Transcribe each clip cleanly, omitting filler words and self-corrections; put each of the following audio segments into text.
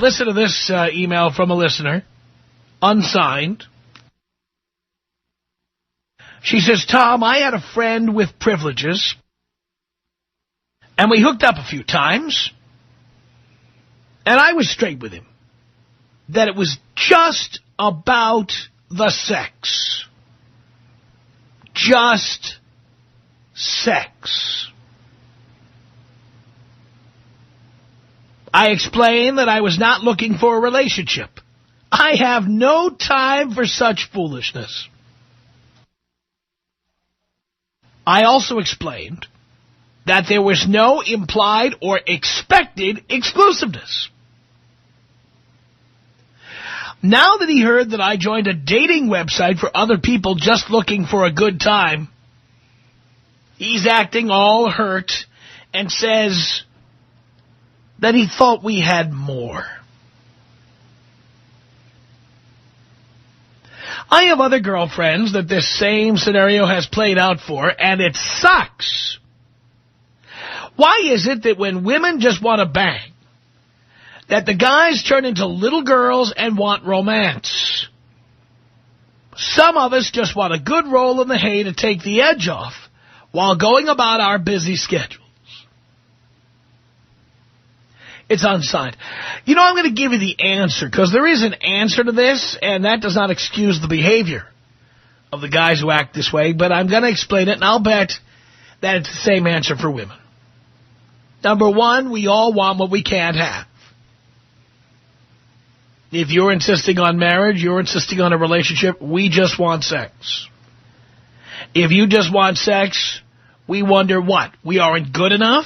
Listen to this email from a listener, unsigned. She says, Tom, I had a friend with privileges, and we hooked up a few times, and I was straight with him that it was just about the sex. Just sex. I explained that I was not looking for a relationship. I have no time for such foolishness. I also explained that there was no implied or expected exclusiveness. Now that he heard that I joined a dating website for other people just looking for a good time, he's acting all hurt and says that he thought we had more. I have other girlfriends that this same scenario has played out for, and it sucks. Why is it that when women just want to bang, that the guys turn into little girls and want romance? Some of us just want a good roll in the hay to take the edge off while going about our busy schedules. It's unsigned. You know, I'm going to give you the answer, because there is an answer to this, and that does not excuse the behavior of the guys who act this way, but I'm going to explain it, and I'll bet that it's the same answer for women. Number one, we all want what we can't have. If you're insisting on marriage, you're insisting on a relationship, we just want sex. If you just want sex, we wonder what? We aren't good enough?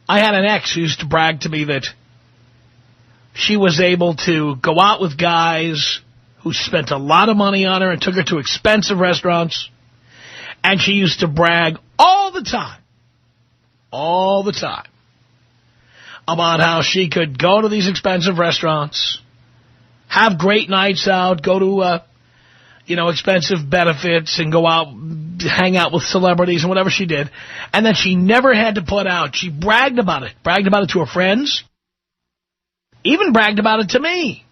I had an ex who used to brag to me that she was able to go out with guys who spent a lot of money on her and took her to expensive restaurants. And she used to brag all the time, about how she could go to these expensive restaurants, have great nights out, go to, expensive benefits and go out, hang out with celebrities and whatever she did. And then she never had to put out. She bragged about it to her friends, even bragged about it to me.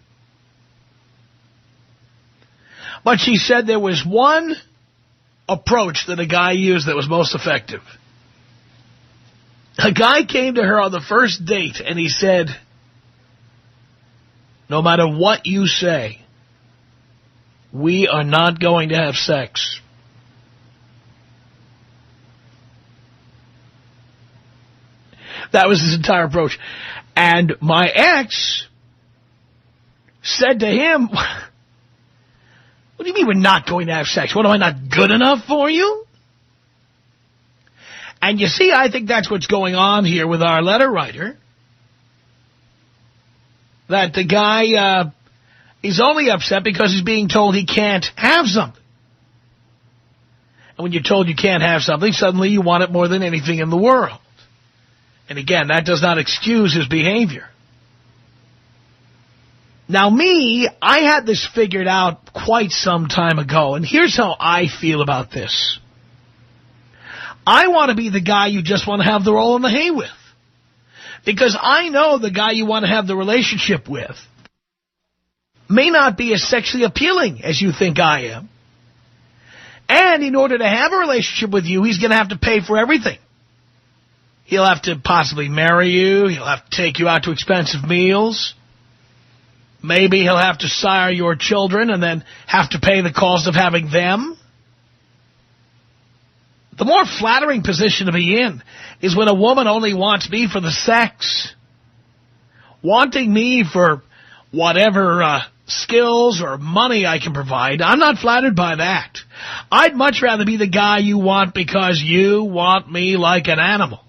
But she said there was one approach that a guy used that was most effective. A guy came to her on the first date and he said, no matter what you say, we are not going to have sex. That was his entire approach. And my ex said to him, what do you mean we're not going to have sex? What, am I not good enough for you? And you see, I think that's what's going on here with our letter writer. That the guy, he's only upset because he's being told he can't have something. And when you're told you can't have something, suddenly you want it more than anything in the world. And again, that does not excuse his behavior. Now me, I had this figured out quite some time ago, and here's how I feel about this. I want to be the guy you just want to have the roll in the hay with. Because I know the guy you want to have the relationship with may not be as sexually appealing as you think I am. And in order to have a relationship with you, he's going to have to pay for everything. He'll have to possibly marry you. He'll have to take you out to expensive meals. Maybe he'll have to sire your children and then have to pay the cost of having them. The more flattering position to be in is when a woman only wants me for the sex. Wanting me for whatever skills or money I can provide, I'm not flattered by that. I'd much rather be the guy you want because you want me like an animal.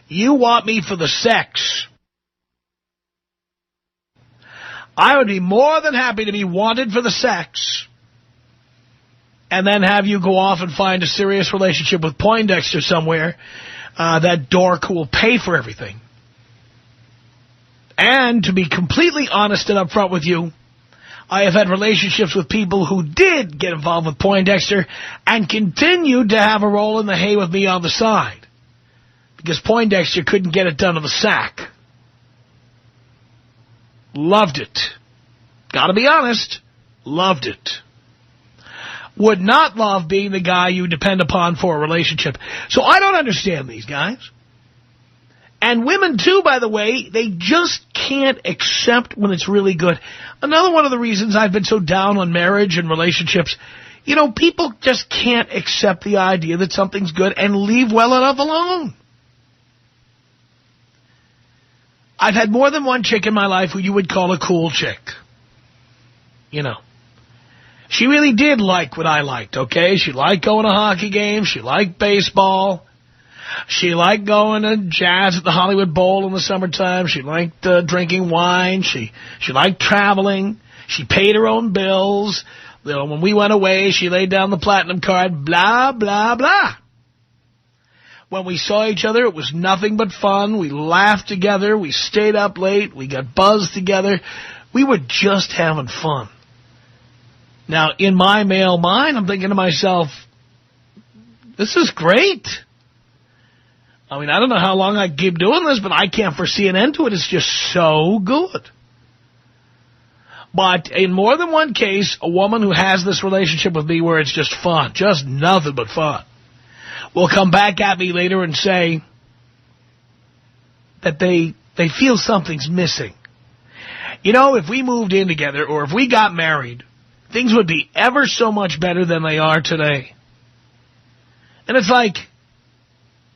You want me for the sex. I would be more than happy to be wanted for the sex and then have you go off and find a serious relationship with Poindexter somewhere, that dork who will pay for everything. And to be completely honest and upfront with you, I have had relationships with people who did get involved with Poindexter and continued to have a roll in the hay with me on the side. because Poindexter couldn't get it done to the sack. Loved it. Gotta be honest. Loved it. Would not love being the guy you depend upon for a relationship. So I don't understand these guys. And women, too, by the way, they just can't accept when it's really good. Another one of the reasons I've been so down on marriage and relationships, you know, people just can't accept the idea that something's good and leave well enough alone. I've had more than one chick in my life who you would call a cool chick. You know. She really did like what I liked, okay? She liked going to hockey games. She liked baseball. She liked going to jazz at the Hollywood Bowl in the summertime. She liked drinking wine. She liked traveling. She paid her own bills. You know, when we went away, she laid down the platinum card, blah, blah, blah. When we saw each other, it was nothing but fun. We laughed together. We stayed up late. We got buzzed together. We were just having fun. Now, in my male mind, I'm thinking to myself, this is great. I mean, I don't know how long I keep doing this, but I can't foresee an end to it. It's just so good. But in more than one case, a woman who has this relationship with me where it's just fun, just nothing but fun, will come back at me later and say that they feel something's missing. You know, if we moved in together or if we got married, things would be ever so much better than they are today. And it's like,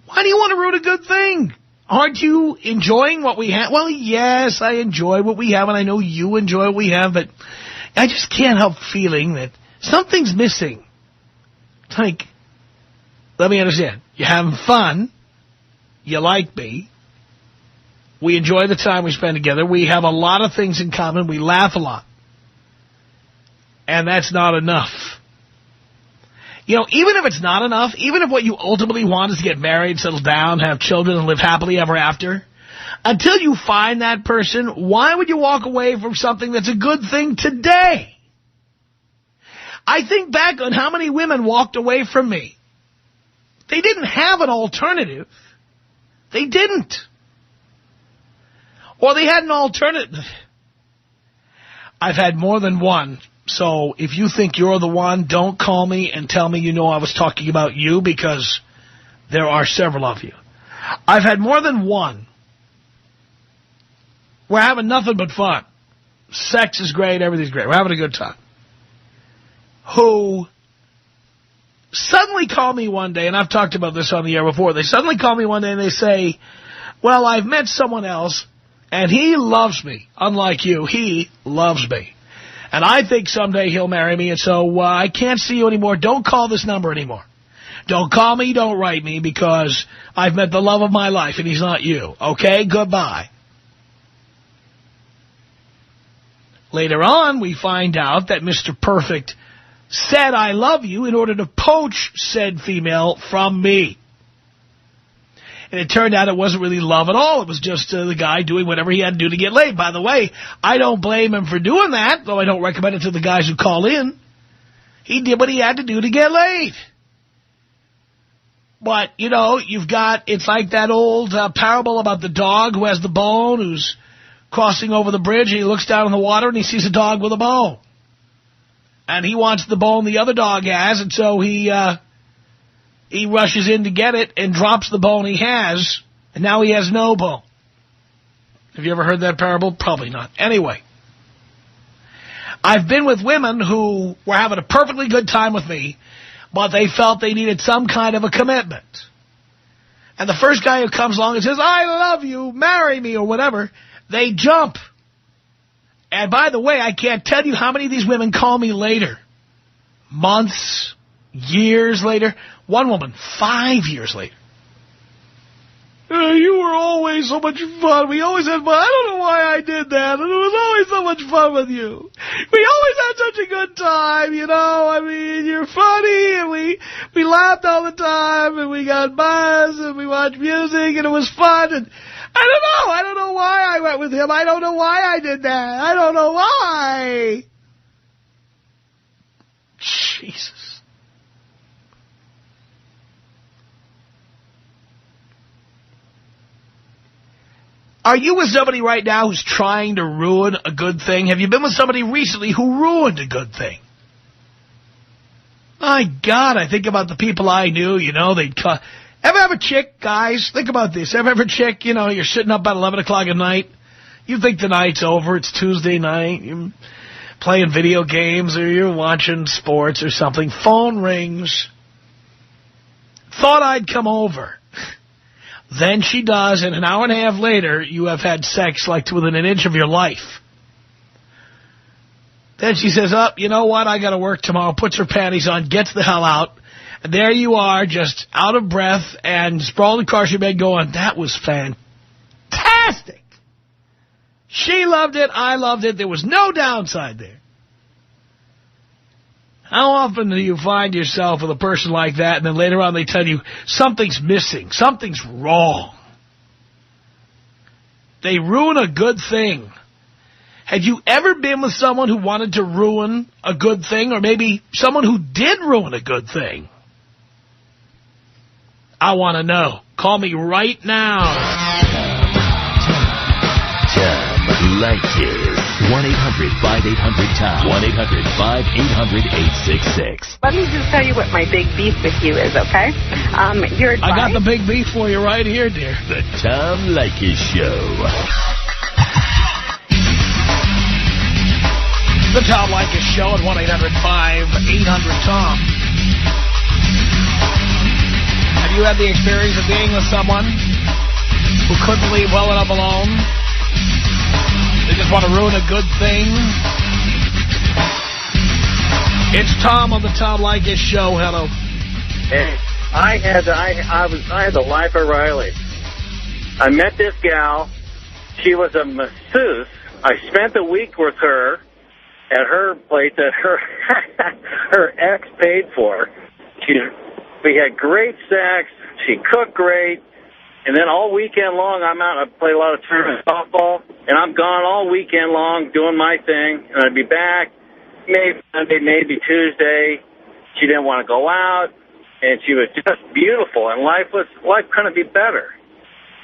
why do you want to ruin a good thing? Aren't you enjoying what we have? Well, yes, I enjoy what we have, and I know you enjoy what we have, but I just can't help feeling that something's missing. It's like, let me understand. You're having fun. You like me. We enjoy the time we spend together. We have a lot of things in common. We laugh a lot. And that's not enough. You know, even if it's not enough, even if what you ultimately want is to get married, settle down, have children, and live happily ever after, until you find that person, why would you walk away from something that's a good thing today? I think back on how many women walked away from me. They didn't have an alternative. They didn't. Or they had an alternative. I've had more than one. So if you think you're the one, don't call me and tell me you know I was talking about you, because there are several of you. I've had more than one. We're having nothing but fun. Sex is great. Everything's great. We're having a good time. Who suddenly call me one day, and I've talked about this on the air before. They suddenly call me one day and they say, well, I've met someone else, and he loves me. Unlike you, he loves me. And I think someday he'll marry me, and so I can't see you anymore. Don't call this number anymore. Don't call me, don't write me, because I've met the love of my life, and he's not you. Okay, goodbye. Later on, we find out that Mr. Perfect said I love you in order to poach said female from me. And it turned out it wasn't really love at all. It was just the guy doing whatever he had to do to get laid. By the way, I don't blame him for doing that, though I don't recommend it to the guys who call in. He did what he had to do to get laid. But, you know, it's like that old parable about the dog who has the bone, who's crossing over the bridge, and he looks down in the water and he sees a dog with a bone. And he wants the bone the other dog has, and so he rushes in to get it and drops the bone he has, and now he has no bone. Have you ever heard that parable? Probably not. Anyway, I've been with women who were having a perfectly good time with me, but they felt they needed some kind of a commitment. And the first guy who comes along and says, I love you, marry me, or whatever, they jump. And by the way, I can't tell you how many of these women call me later. Months, years later. One woman, 5 years later. You were always so much fun. We always had fun. I don't know why I did that. And it was always so much fun with you. We always had such a good time, you know. I mean, you're funny, and we laughed all the time, and we got buzzed, and we watched music, and it was fun. And I don't know why I went with him. I don't know why I did that. I don't know why. Jesus. Are you with somebody right now who's trying to ruin a good thing? Have you been with somebody recently who ruined a good thing? My God, I think about the people I knew, you know, they'd cut. Ever have a chick, guys? Think about this. Ever have a chick, you know, you're sitting up at 11 o'clock at night. You think the night's over. It's Tuesday night. You're playing video games or you're watching sports or something. Phone rings. Thought I'd come over. Then she does, and an hour and a half later, you have had sex like to within an inch of your life. Then she says, oh, you know what? I got to work tomorrow. Puts her panties on, gets the hell out. And there you are, just out of breath and sprawled across your bed going, that was fantastic. She loved it. I loved it. There was no downside there. How often do you find yourself with a person like that, and then later on they tell you something's missing, something's wrong? They ruin a good thing. Have you ever been with someone who wanted to ruin a good thing, or maybe someone who did ruin a good thing? I want to know. Call me right now. Tom Leykis. 1-800-5800-TOM. 1-800-5800-866. Let me just tell you what my big beef with you is, okay? Your advice. I got the big beef for you right here, dear. The Tom Leykis Show. The Tom Leykis Show at 1-800-5800-TOM. Have you had the experience of being with someone who couldn't leave well enough alone? They just want to ruin a good thing? It's Tom on the Tom Leykis Show. Hello. Hey, I had the life of Riley. I met this gal. She was a masseuse. I spent a week with her at her place that her ex paid for. We had great sex. She cooked great. And then all weekend long, I'm out. I play a lot of tournament softball, and I'm gone all weekend long doing my thing. And I'd be back maybe Monday, maybe Tuesday. She didn't want to go out, and she was just beautiful. And life couldn't be better.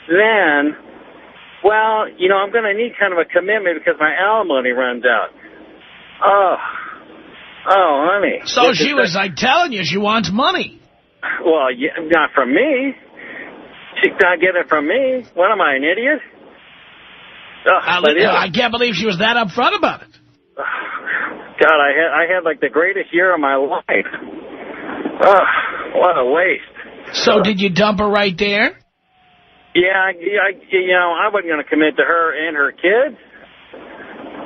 Then, well, you know, I'm going to need kind of a commitment because my alimony runs out. Oh, honey. So she was like telling you she wants money. Well, yeah, not from me. She's not getting it from me. What am I, an idiot? I can't believe she was that upfront about it. God, I had like the greatest year of my life. What a waste. So did you dump her right there? Yeah, you know, I wasn't going to commit to her and her kids.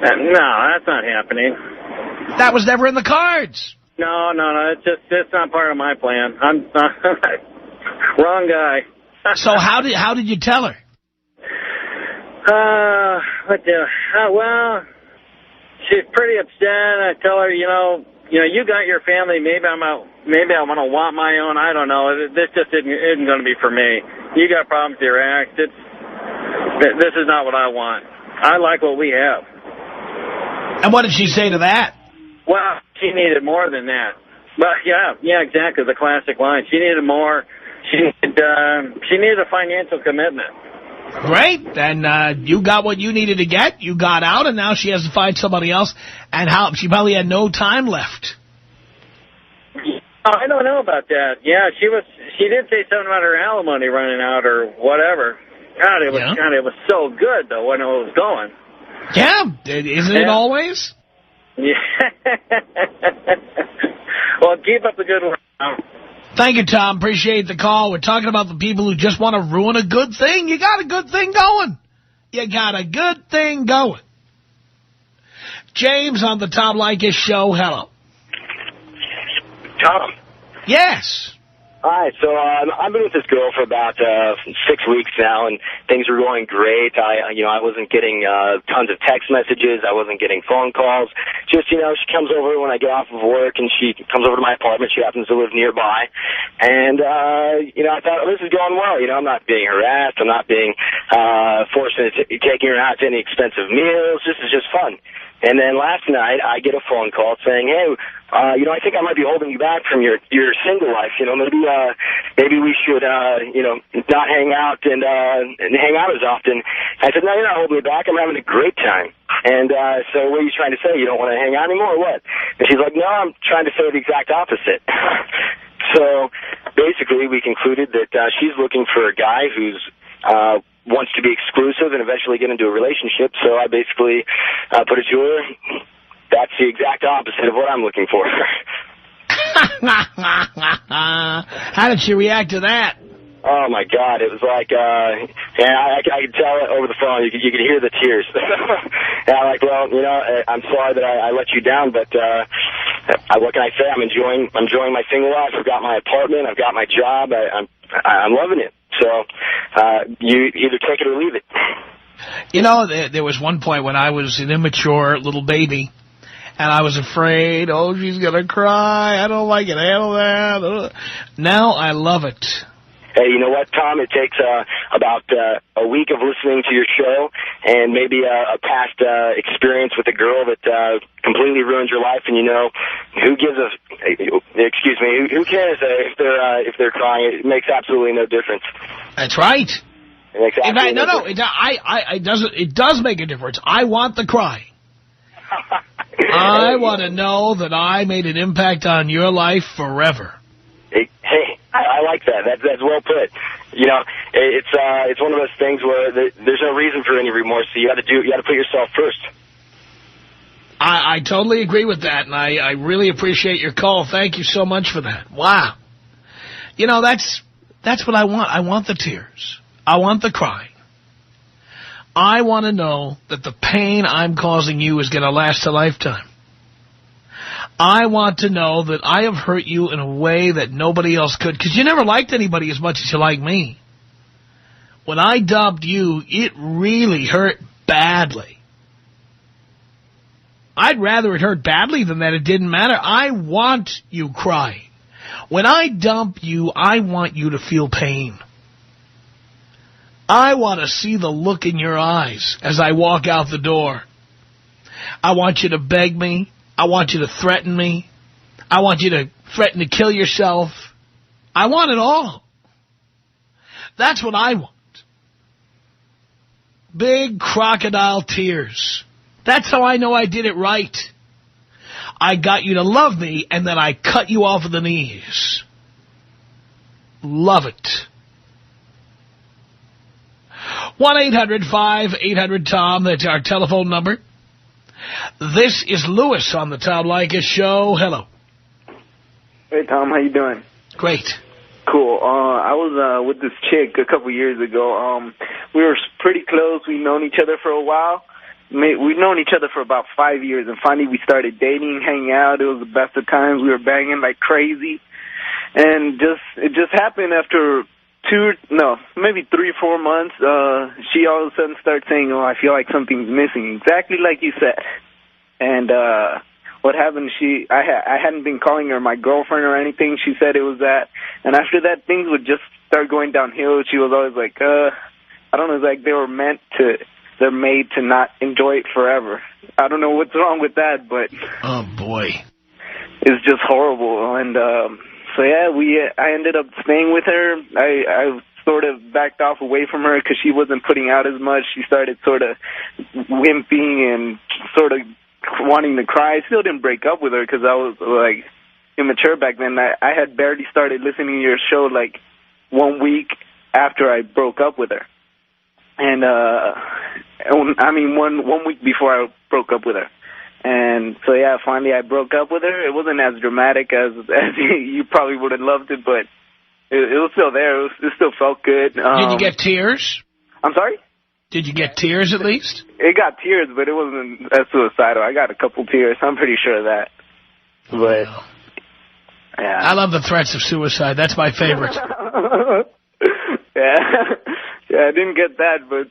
No, that's not happening. That was never in the cards. No, it's not part of my plan. I'm wrong guy. So how did you tell her? Well, she's pretty upset. I tell her, you know, you got your family. Maybe I'm going to want my own. I don't know. This just isn't going to be for me. You got problems with your ex. This is not what I want. I like what we have. And what did she say to that? Well, she needed more than that. But yeah, exactly. The classic line. She needed more. She needed a financial commitment. Great. And you got what you needed to get. You got out, and now she has to find somebody else. And she probably had no time left. I don't know about that. Yeah, she did say something about her alimony running out or whatever. God, it was so good though when it was going. Yeah, isn't it always? Yeah. Well, keep up the good work. Thank you, Tom. Appreciate the call. We're talking about the people who just want to ruin a good thing. You got a good thing going. James on the Tom Leykis Show. Hello. Tom. Yes. Hi. So I've been with this girl for about 6 weeks now, and things were going great. I wasn't getting tons of text messages. I wasn't getting phone calls. Just, she comes over when I get off of work, and she comes over to my apartment. She happens to live nearby. And, I thought, this is going well. I'm not being harassed. I'm not being forced into taking her out to any expensive meals. This is just fun. And then last night, I get a phone call saying, hey, I think I might be holding you back from your single life. Maybe maybe we should, not hang out and hang out as often. I said, no, you're not holding me back. I'm having a great time. And so what are you trying to say? You don't want to hang out anymore or what? And she's like, no, I'm trying to say the exact opposite. So basically we concluded that she's looking for a guy who's wants to be exclusive and eventually get into a relationship. So I basically put it to her, that's the exact opposite of what I'm looking for. How did she react to that? Oh, my God. It was like, I could tell it over the phone. You could hear the tears. And I'm like, well, I'm sorry that I let you down, but what can I say? I'm enjoying my single life. I've got my apartment. I've got my job. I'm loving it. So you either take it or leave it. There was one point when I was an immature little baby, and I was afraid, oh, she's going to cry. I don't like it. Handle that. Now I love it. Hey, you know what, Tom? It takes about a week of listening to your show and maybe a past experience with a girl that completely ruins your life. And who gives a excuse me? Who cares if they're crying? It makes absolutely no difference. That's right. It makes absolutely no difference. It does make a difference. I want the crying. I want to know that I made an impact on your life forever. Hey, I like that. That's well put. It's one of those things where there's no reason for any remorse. So you got to put yourself first. I totally agree with that, and I really appreciate your call. Thank you so much for that. Wow. That's what I want. I want the tears. I want the crying. I want to know that the pain I'm causing you is going to last a lifetime. I want to know that I have hurt you in a way that nobody else could, because you never liked anybody as much as you like me. When I dumped you, it really hurt badly. I'd rather it hurt badly than that it didn't matter. I want you crying. When I dump you, I want you to feel pain. I want to see the look in your eyes as I walk out the door. I want you to beg me. I want you to threaten me. I want you to threaten to kill yourself. I want it all. That's what I want. Big crocodile tears. That's how I know I did it right. I got you to love me, and then I cut you off at the knees. Love it. 1-800-5800-TOM. That's our telephone number. This is Lewis on the Tom Leykis Show. Hello. Hey, Tom. How you doing? Great. Cool. I was with this chick a couple years ago. We were pretty close. We'd known each other for a while. We'd known each other for about 5 years, and finally we started dating, hanging out. It was the best of times. We were banging like crazy. And it just happened after maybe 3-4 months. She all of a sudden started saying, oh, I feel like something's missing, exactly like you said. And what happened, I hadn't been calling her my girlfriend or anything. She said it was that. And after that, things would just start going downhill. She was always like, I don't know, it's like they're made to not enjoy it forever. I don't know what's wrong with that, but... Oh, boy. It's just horrible. And so, yeah, I ended up staying with her. I sort of backed off away from her because she wasn't putting out as much. She started sort of wimping and sort of wanting to cry. I still didn't break up with her because I was, like, immature back then. I had barely started listening to your show, like, 1 week after I broke up with her. And, I mean, one week before I broke up with her. And so, yeah, finally I broke up with her. It wasn't as dramatic as you probably would have loved it, but it was still there. It still felt good. Did you get tears? I'm sorry? Did you get tears at least? It got tears, but it wasn't as suicidal. I got a couple tears. I'm pretty sure of that. But, yeah. I love the threats of suicide. That's my favorite. Yeah, I didn't get that, but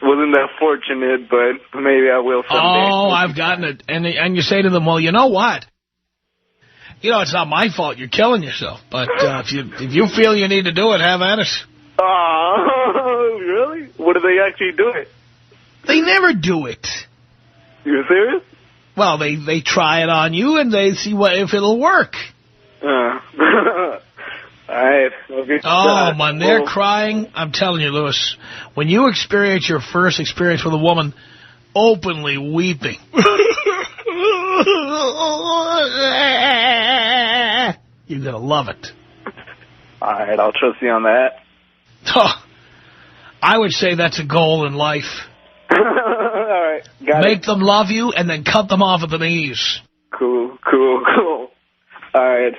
wasn't that fortunate, but maybe I will someday. Oh, I've gotten it. And you say to them, well, you know what? It's not my fault you're killing yourself, but if you feel you need to do it, have at it. Oh, really? What do they actually do it? They never do it. You're serious? Well, they try it on you, and they see if it'll work. All right. Oh, when they're crying, I'm telling you, Lewis, when you experience your first experience with a woman openly weeping, you're going to love it. All right, I'll trust you on that. Oh, I would say that's a goal in life. All right, got it. Make them love you and then cut them off at the knees. Cool. All right.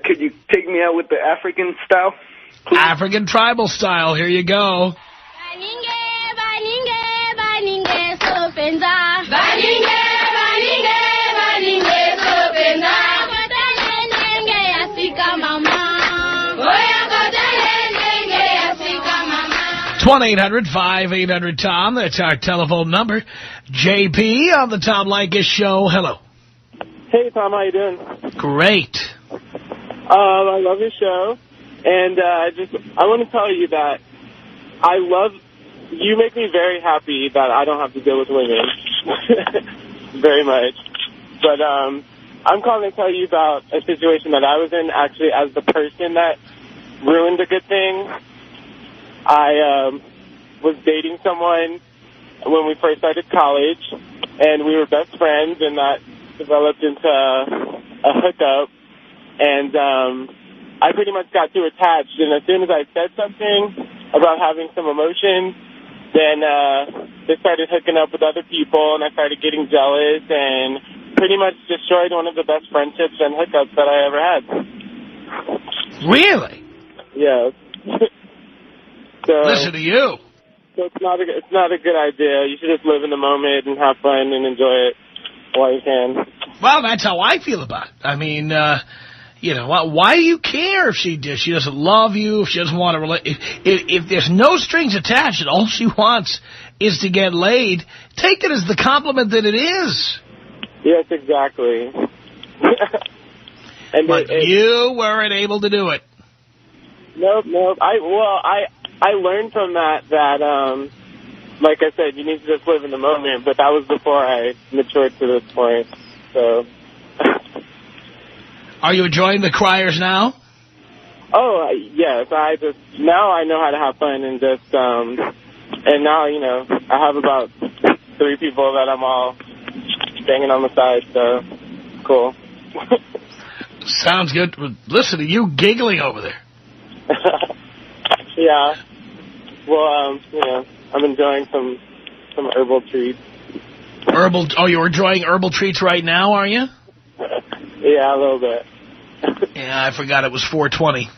Could you take me out with the African style? Please? African tribal style. Here you go. It's 1-800-5800-TOM. That's our telephone number. JP on the Tom Leykis Show. Hello. Hey, Tom. How you doing? Great. I love your show. And I want to tell you that you make me very happy that I don't have to deal with women. Very much. But I'm calling to tell you about a situation that I was in, actually, as the person that ruined a good thing. I was dating someone when we first started college, and we were best friends, and that developed into a hookup. And I pretty much got too attached, and as soon as I said something about having some emotions, then they started hooking up with other people, and I started getting jealous, and pretty much destroyed one of the best friendships and hookups that I ever had. Really? Yeah. So, listen to you. So it's not a good idea. You should just live in the moment and have fun and enjoy it while you can. Well, that's how I feel about it. I mean, you know, why do you care if she doesn't love you, if she doesn't want to if there's no strings attached and all she wants is to get laid, take it as the compliment that it is. Yes, exactly. But you weren't able to do it. Nope. I learned from that, like I said, you need to just live in the moment, but that was before I matured to this point, so. Are you enjoying the criers now? Oh, yes, now I know how to have fun and just, and now, you know, I have about 3 people that I'm all banging on the side, so, cool. Sounds good. Listen to you giggling over there. Yeah. Well, you know, I'm enjoying some herbal treats. Oh, you're enjoying herbal treats right now, are you? Yeah, a little bit. Yeah, I forgot it was 420.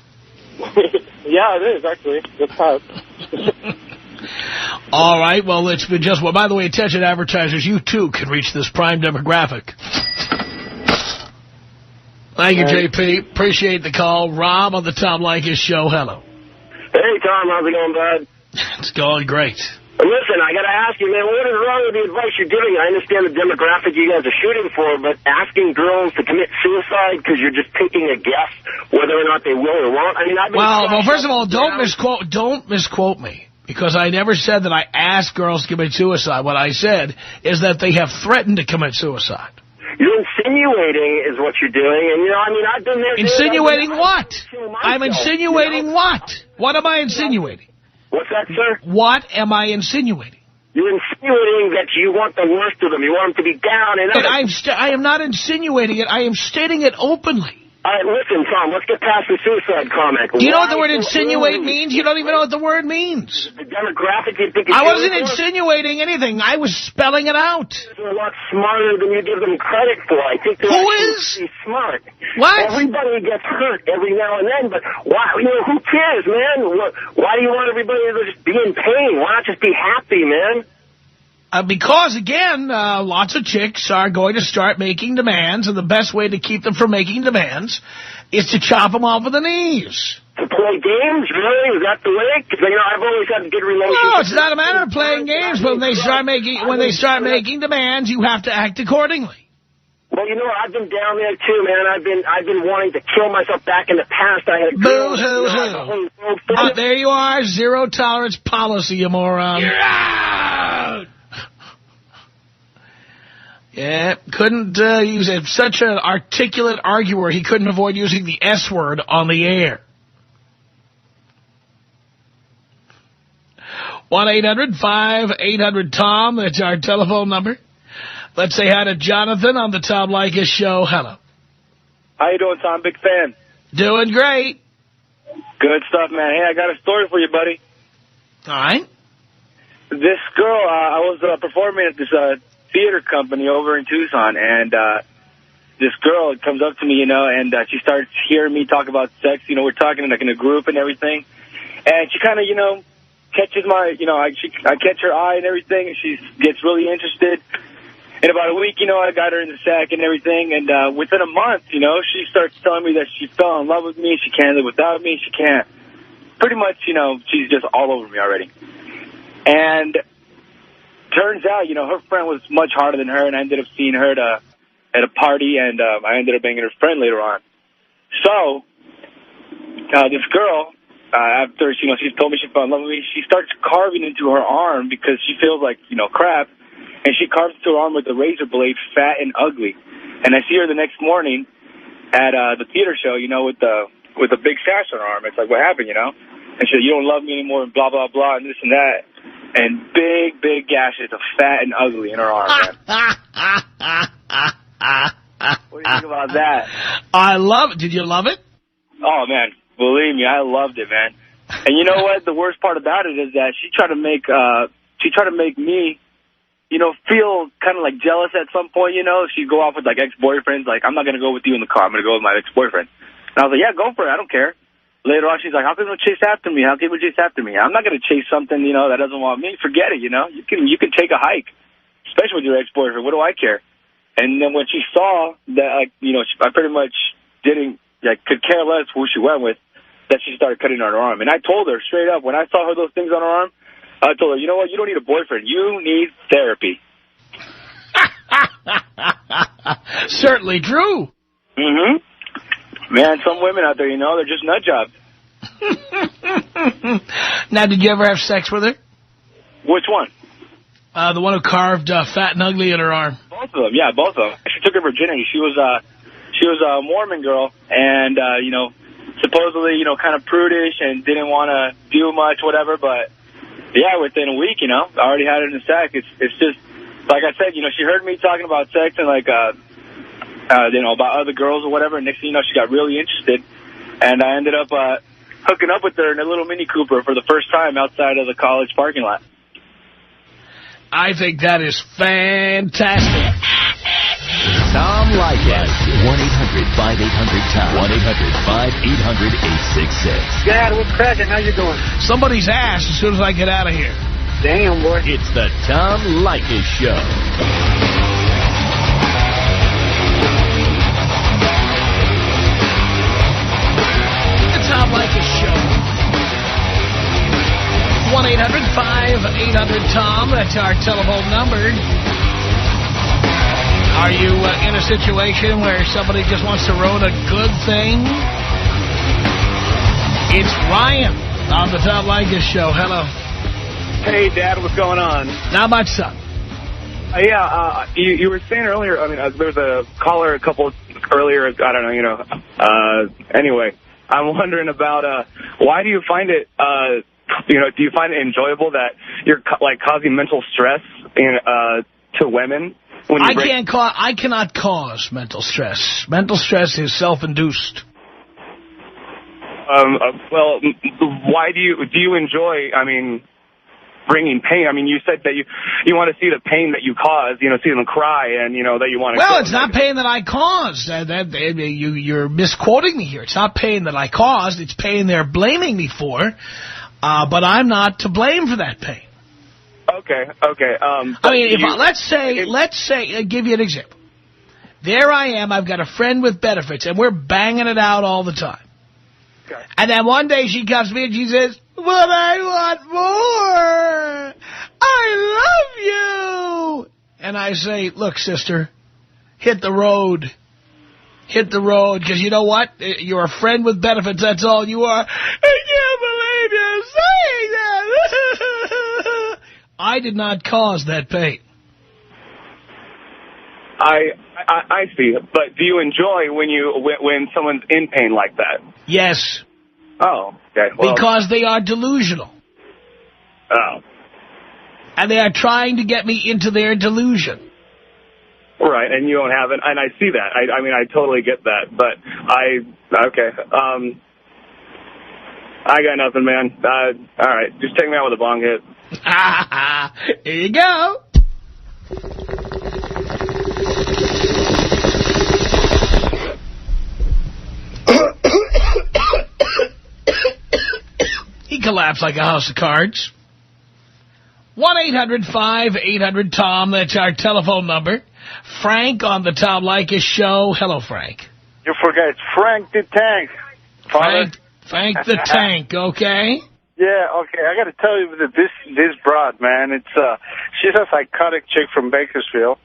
Yeah, it is, actually. It's tough. All right, well, it's been just... Well, by the way, attention advertisers, you too can reach this prime demographic. Thank you, JP. Appreciate the call. Rob on the Tom Leykis Show. Hello. Hey, Tom. How's it going, bud? It's going great. Listen, I got to ask you, man, what is wrong with the advice you're giving? I understand the demographic you guys are shooting for, but asking girls to commit suicide because you're just taking a guess whether or not they will or won't? I mean, I've been... Well, first of all, don't misquote me, because I never said that I asked girls to commit suicide. What I said is that they have threatened to commit suicide. You're insinuating is what you're doing, and, you know, I mean, I've been there... Insinuating what? I'm insinuating what? What am I insinuating? What's that, sir? What am I insinuating? You're insinuating that you want the worst of them. You want them to be down and out. I am not insinuating it. I am stating it openly. All right, listen, Tom, let's get past the suicide comment. Do you know what the word insinuate means? You don't even know what the word means. The demographic you think... I wasn't insinuating anything. I was spelling it out. They're a lot smarter than you give them credit for. I think they're actually smart. What? Everybody gets hurt every now and then, but why? You know, who cares, man? Why do you want everybody to just be in pain? Why not just be happy, man? Because, again, lots of chicks are going to start making demands, and the best way to keep them from making demands is to chop them off at the knees. To play games? Really? Is that the way? Because, you know, I've always had good relationships. No, it's not a matter of playing games, but when they start making demands, you have to act accordingly. Well, you know what? I've been down there, too, man. I've been wanting to kill myself back in the past. I had a boo-hoo-hoo. There you are, zero tolerance policy, you moron. You're out! Yeah, couldn't use it. Such an articulate arguer, he couldn't avoid using the S word on the air. 1-800-5800-TOM. That's our telephone number. Let's say hi to Jonathan on the Tom Leykis Show. Hello. How you doing, Tom? Big fan. Doing great. Good stuff, man. Hey, I got a story for you, buddy. All right. This girl, I was performing at this theater company over in Tucson, and this girl comes up to me, and she starts hearing me talk about sex. We're talking like in a group and everything, and she kind of, catches my, I catch her eye and everything, and she gets really interested. In about a week, I got her in the sack and everything, and within a month, she starts telling me that she fell in love with me, she can't live without me, she can't. Pretty much, she's just all over me already. And turns out, her friend was much harder than her, and I ended up seeing her at a party, and I ended up banging her friend later on. So, this girl, after, she's told me she fell in love with me, she starts carving into her arm because she feels like, crap. And she carves into her arm with a razor blade, fat and ugly. And I see her the next morning at the theater show, with a big sash on her arm. It's like, what happened, And she said, you don't love me anymore, and blah, blah, blah, and this and that. And big, big gashes of fat and ugly in her arm, man. What do you think about that? I love it. Did you love it? Oh, man. Believe me, I loved it, man. And you know what? The worst part about it is that she tried to make me, feel kind of like jealous at some point, She'd go off with like ex-boyfriends, like, I'm not going to go with you in the car, I'm going to go with my ex-boyfriend. And I was like, yeah, go for it, I don't care. Later on, she's like, how can you chase after me? How can you chase after me? I'm not going to chase something, that doesn't want me. Forget it, You can take a hike, especially with your ex-boyfriend. What do I care? And then when she saw that, like, I pretty much could care less who she went with, that she started cutting on her arm. And I told her straight up, when I saw her those things on her arm, I told her, you know what? You don't need a boyfriend. You need therapy. Certainly true. Mm-hmm. Man, some women out there, they're just nut jobs. Now, did you ever have sex with her? Which one? The one who carved fat and ugly in her arm. Both of them, yeah, both of them. She took her virginity. She was a Mormon girl, and, supposedly, kind of prudish and didn't want to do much, whatever, but... Yeah, within a week, I already had it in the sack. It's just, like I said, she heard me talking about sex and, like, about other girls or whatever. And next thing you know, she got really interested. And I ended up hooking up with her in a little Mini Cooper for the first time outside of the college parking lot. I think that is fantastic. Tom Leykis. 1-800-5800-TOM. 1-800-5800-866. Dad, what's cracking? How you doing? Somebody's ass as soon as I get out of here. Damn, boy. It's the Tom Leykis Show. The Tom Leykis Show. 1-800-5800-TOM. That's our telephone number. Are you in a situation where somebody just wants to ruin a good thing? It's Ryan on the Tom Leykis Show. Hello. Hey, Dad, what's going on? Not much, son. You were saying earlier, there was a caller a couple earlier, I don't know, anyway, I'm wondering about why do you find it, do you find it enjoyable that you're, causing mental stress to women? I cannot cause mental stress. Mental stress is self-induced. Well, why do you enjoy, bringing pain? You said that you want to see the pain that you cause, see them cry, and, that you want to... Well, it's not pain that I caused. You're misquoting me here. It's not pain that I caused. It's pain they're blaming me for, but I'm not to blame for that pain. Okay. Let's say, I'll give you an example. There I am, I've got a friend with benefits, and we're banging it out all the time. Okay. And then one day she comes to me and she says, but I want more. I love you. And I say, look, sister, hit the road. Hit the road, because you know what? You're a friend with benefits, that's all you are. I can't believe you're saying that. I did not cause that pain. I see. But do you enjoy when someone's in pain like that? Yes. Oh, okay. Well, because they are delusional. Oh, And they are trying to get me into their delusion. Right, and you don't have it, and I see that. I mean, I totally get that, but okay. I got nothing, man. All right, just take me out with a bong hit. Here you go. He collapsed like a house of cards. 1-800-5800-TOM. That's our telephone number. Frank on the Tom Leykis Show. Hello, Frank. You forget, it's Frank the Tank. Frank the Tank, okay? Yeah, okay. I got to tell you that this broad, man, she's a psychotic chick from Bakersfield.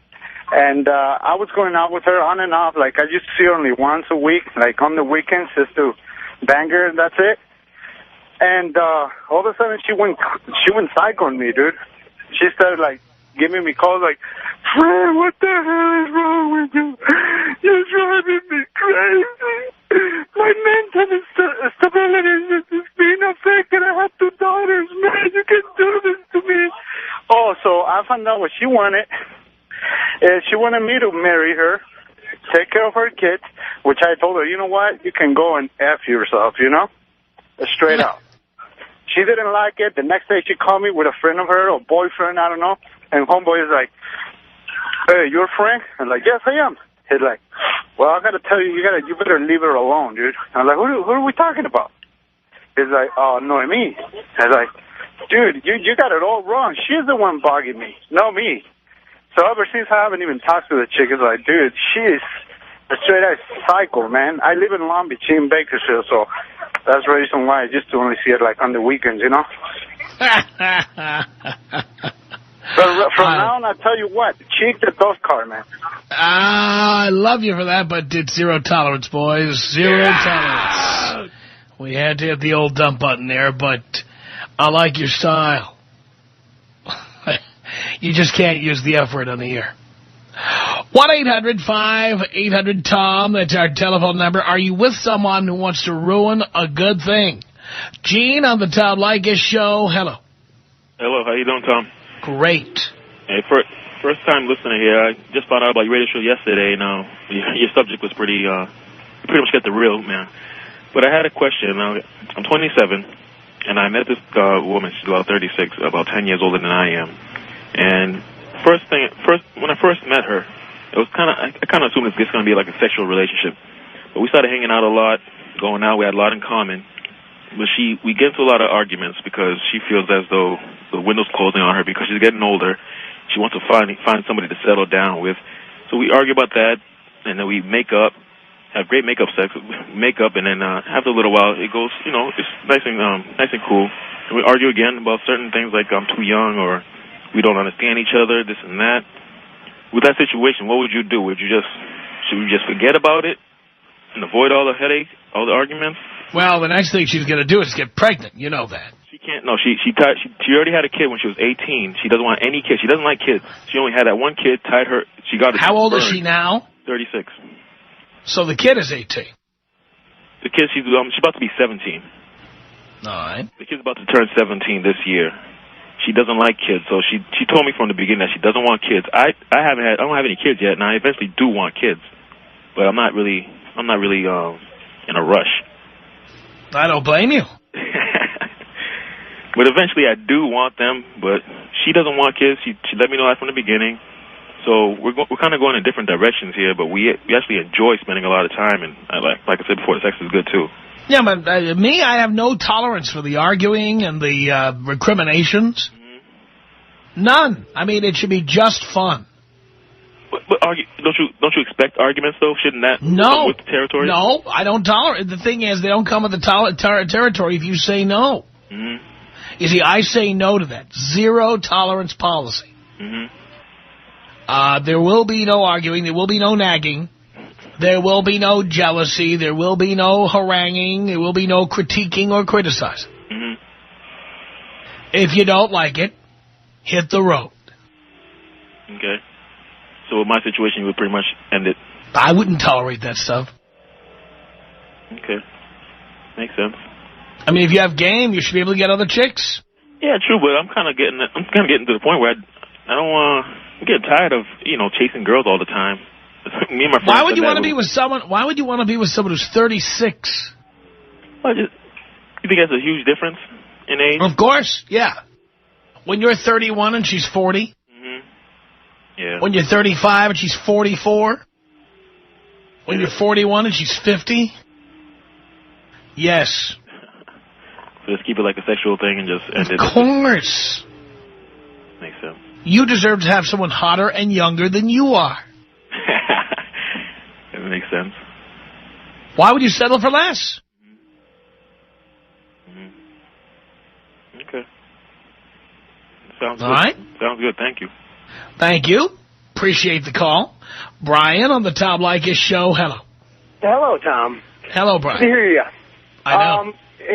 And I was going out with her on and off. Like, I used to see her only once a week, like on the weekends, just to bang her, and that's it. And all of a sudden, she went psycho on me, dude. She started, like, giving me calls like, Fred, what the hell is wrong with you? You're driving me crazy. My mental stability is being affected. I have 2 daughters, man. You can do this to me. Oh, so I found out what she wanted. She wanted me to marry her, take care of her kids, which I told her, you know what? You can go and F yourself, you know? Straight out. She didn't like it. The next day she called me with a friend of her or boyfriend, I don't know. And homeboy is like, hey, you're Frank? I'm like, yes, I am. He's like, well, I got to tell you, you better leave her alone, dude. I'm like, who are we talking about? He's like, oh, no, me. I was like, dude, you got it all wrong. She's the one bugging me, not me. So ever since I haven't even talked to the chick, it's like, dude, she's a straight-ass psycho, man. I live in Long Beach, in Bakersfield, so that's the reason why I just only see it, like, on the weekends, you know? But from now on, I tell you what, cheek the dust car, man. I love you for that, but it's zero tolerance, boys. Zero tolerance. We had to hit the old dump button there, but I like your style. You just can't use the F word on the air. 1-800-5800-TOM. That's our telephone number. Are you with someone who wants to ruin a good thing? Gene on the Tom Leykis Show. Hello. Hello. How you doing, Tom? Great. Hey, first time listening here. I just found out about your radio show yesterday. Now, your subject was pretty much got the real, man. But I had a question. Now, I'm 27, and I met this woman. She's about 36, about 10 years older than I am. And when I first met her, it was I kind of assumed it's going to be like a sexual relationship. But we started hanging out a lot, going out. We had a lot in common. But we get into a lot of arguments because she feels as though the window's closing on her because she's getting older. She wants to find somebody to settle down with. So we argue about that, and then we make up, have great makeup sex, and then after a little while, it goes, it's nice and cool. And we argue again about certain things like I'm too young or we don't understand each other, this and that. With that situation, what would you do? Should we just forget about it and avoid all the headache, all the arguments? Well, the next thing she's going to do is get pregnant. You know that. She can't. No, she already had a kid when she was 18. She doesn't want any kids. She doesn't like kids. She only had that one kid. Tied her. She got. How old is she now? 36. So the kid is 18. The kid, she's about to be 17. All right. The kid's about to turn 17 this year. She doesn't like kids, so she told me from the beginning that she doesn't want kids. I don't have any kids yet, and I eventually do want kids, but I'm not really in a rush. I don't blame you. But eventually I do want them, but she doesn't want kids. She let me know that from the beginning. So we're kind of going in different directions here, but we actually enjoy spending a lot of time, and like I said before, the sex is good too. Yeah, but me, I have no tolerance for the arguing and the recriminations. Mm-hmm. None. I mean, it should be just fun. But don't you expect arguments though? Shouldn't that come with the territory? No, I don't tolerate. The thing is, they don't come with the territory if you say no. Mm-hmm. You see, I say no to that. Zero tolerance policy. Mm-hmm. There will be no arguing. There will be no nagging. There will be no jealousy. There will be no haranguing. There will be no critiquing or criticizing. Mm-hmm. If you don't like it, hit the road. Okay. So with my situation, you would pretty much end it. I wouldn't tolerate that stuff. Okay. Makes sense. I mean, if you have game, you should be able to get other chicks. Yeah, true, but I'm kind of getting to the point where I don't want. I'm getting tired of chasing girls all the time. Me and my friends. Why would you want to be with someone? Why would you want to be with someone who's 36? Well, you think that's a huge difference in age? Of course, yeah. When you're 31 and she's 40. Mm-hmm. Yeah. When you're 35 and she's 44. When you're 41 and she's 50. Yes. So just keep it like a sexual thing and just end it. Of course. Makes sense. You deserve to have someone hotter and younger than you are. That makes sense. Why would you settle for less? Mm-hmm. Okay. Sounds all good. Right. Sounds good. Thank you. Thank you. Appreciate the call. Brian on the Tom Leykis Show. Hello. Hello, Tom. Hello, Brian. Good to hear you. I know.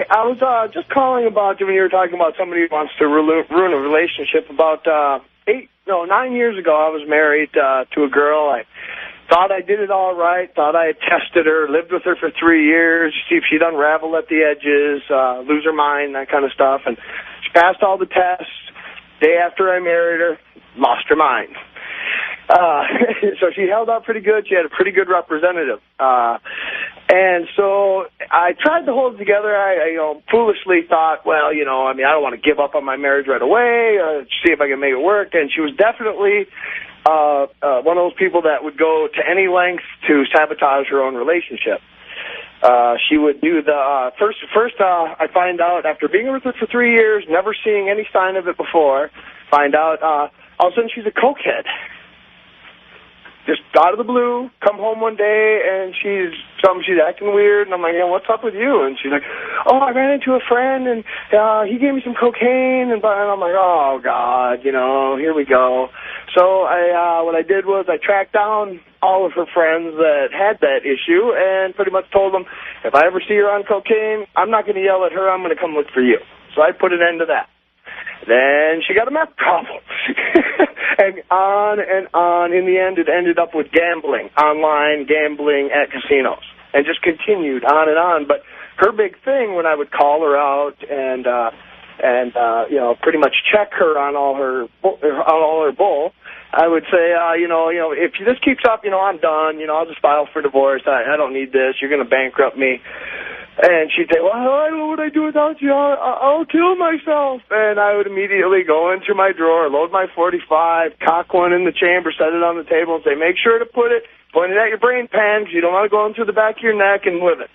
I was just calling about when you were talking about somebody who wants to ruin a relationship. About 9 years ago, I was married to a girl. I thought I did it all right, thought I had tested her, lived with her for 3 years, see if she'd unravel at the edges, lose her mind, that kind of stuff. And she passed all the tests. Day after I married her, lost her mind. So she held up pretty good. She had a pretty good representative. And so I tried to hold it together. I foolishly thought, well, I don't want to give up on my marriage right away, see if I can make it work. And she was definitely one of those people that would go to any length to sabotage her own relationship. She would do the first I find out after being with her for 3 years, never seeing any sign of it before, find out all of a sudden she's a cokehead. Just out of the blue, come home one day, and she's acting weird, and I'm like, yeah, what's up with you? And she's like, oh, I ran into a friend, and he gave me some cocaine, and I'm like, oh, God, here we go. So what I did was I tracked down all of her friends that had that issue and pretty much told them, if I ever see her on cocaine, I'm not going to yell at her, I'm going to come look for you. So I put an end to that. Then she got a meth problem. And on. In the end, it ended up with gambling, online gambling at casinos, and just continued on and on. But her big thing when I would call her out and pretty much check her on all her bull, I would say, if this keeps up, I'm done. I'll just file for divorce. I don't need this. You're going to bankrupt me. And she'd say, well, I don't know what I do without you. I'll kill myself. And I would immediately go into my drawer, load my .45, cock one in the chamber, set it on the table, and say, make sure to point it at your brain pan, because you don't want to go into the back of your neck and live it.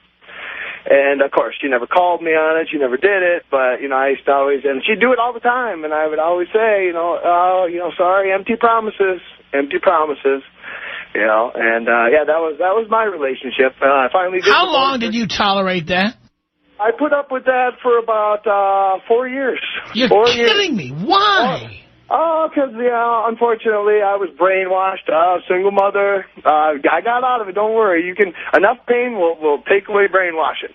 And, of course, she never called me on it. She never did it. But, I used to always, and she'd do it all the time. And I would always say, sorry, empty promises, empty promises. That was my relationship. I finally did. How long did you tolerate that? I put up with that for about 4 years. You're kidding me. Why? Because, unfortunately, I was brainwashed. Single mother. I got out of it. Don't worry. Enough pain will take away brainwashing.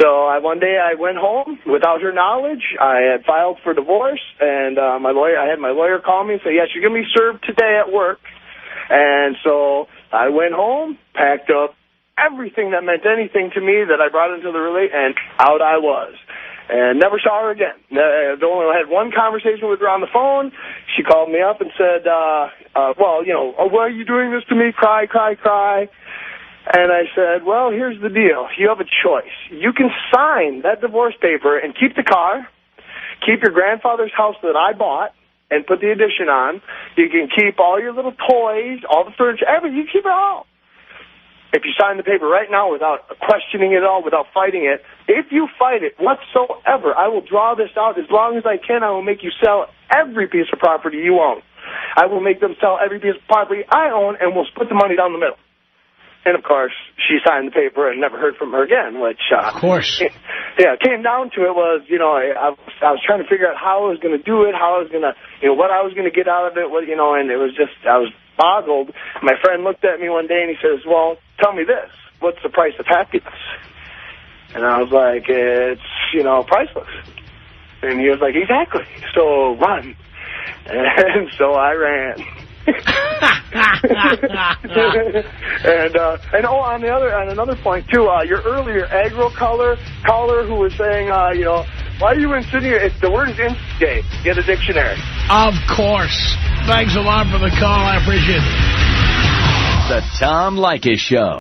So one day I went home without her knowledge. I had filed for divorce, and I had my lawyer call me and say, yes, you're going to be served today at work. And so I went home, packed up everything that meant anything to me that I brought into the relationship, and out I was. And never saw her again. I only had one conversation with her on the phone. She called me up and said, why are you doing this to me? Cry, cry, cry. And I said, well, here's the deal. You have a choice. You can sign that divorce paper and keep the car, keep your grandfather's house that I bought, and put the addition on. You can keep all your little toys, all the furniture, everything. You keep it all. If you sign the paper right now without questioning it all, without fighting it, if you fight it whatsoever, I will draw this out as long as I can. I will make you sell every piece of property you own. I will make them sell every piece of property I own, and we'll split the money down the middle. And, of course, she signed the paper and never heard from her again, which... of course. Yeah, it came down to it was, I was trying to figure out how I was going to do it, how I was going to, what I was going to get out of it, and it was just, I was boggled. My friend looked at me one day and he says, well, tell me this, what's the price of happiness? And I was like, it's, priceless. And he was like, exactly, so run. And so I ran. On another point too, your earlier aggro caller who was saying, Why are you insinuating? The word is instigate. Get a dictionary. Of course. Thanks a lot for the call. I appreciate it. The Tom Leykis Show.